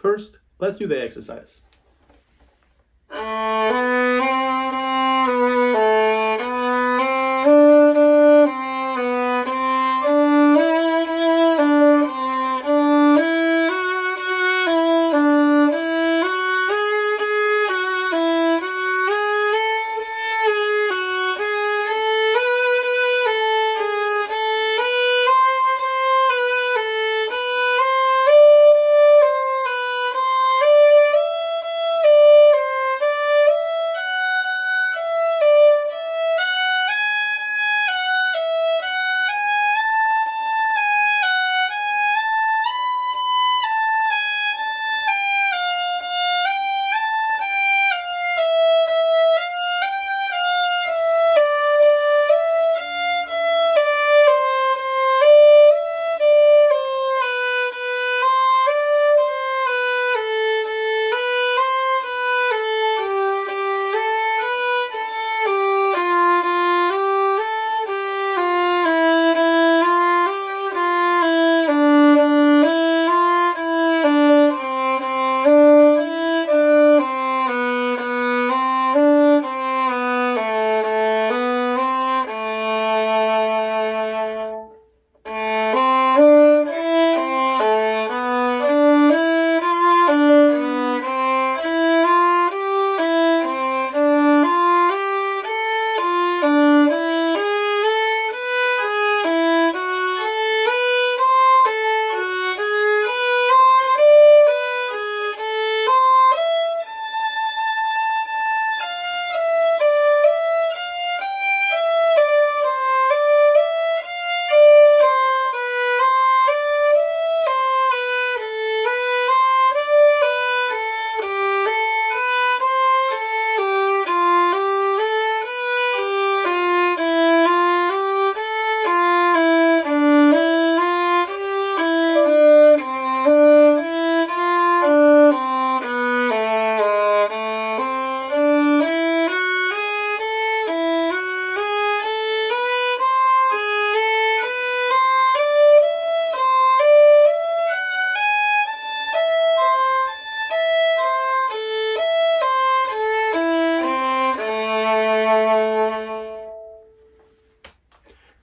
First, let's do the exercise.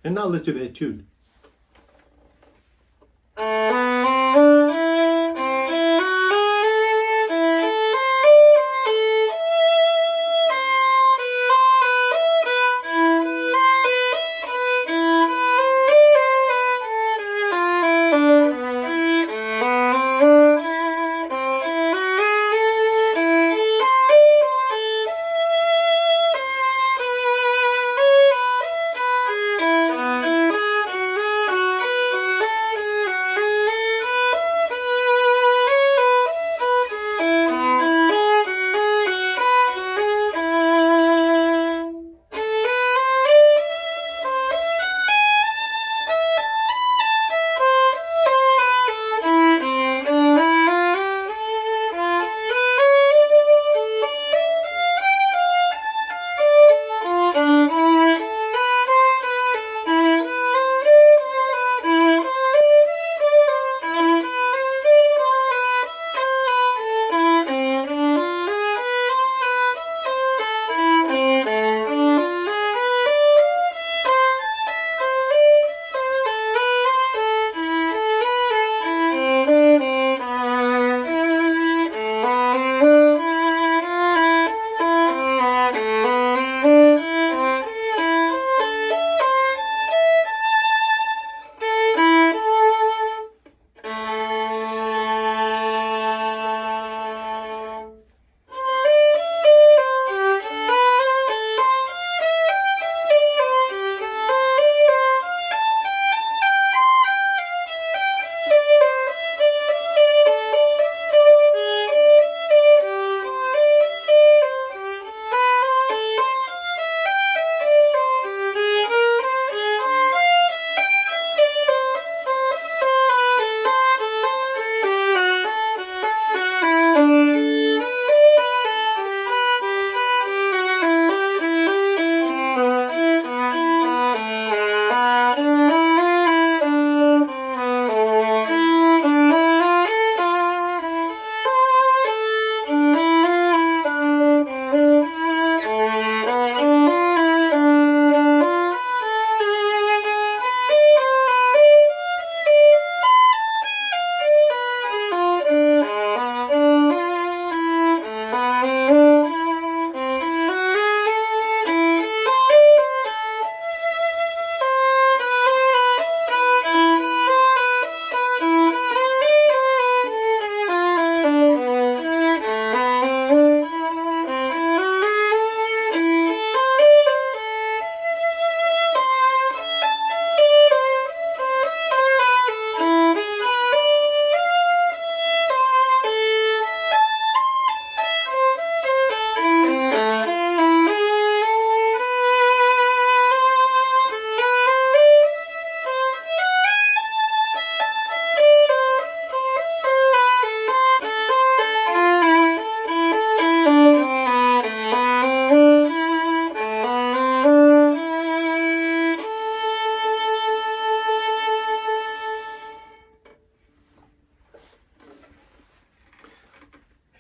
And now let's do the etude.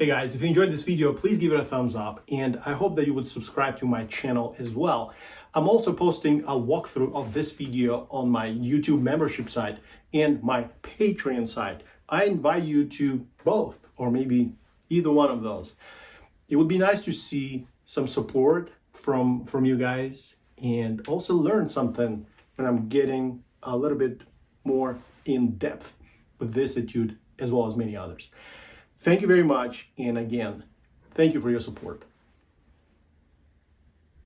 Hey guys, if you enjoyed this video, please give it a thumbs up, and I hope that you would subscribe to my channel as well. I'm also posting a walkthrough of this video on my YouTube membership site and my Patreon site. I invite you to both, or maybe either one of those. It would be nice to see some support from you guys, and also learn something when I'm getting a little bit more in depth with this etude as well as many others. Thank you very much, and again, thank you for your support.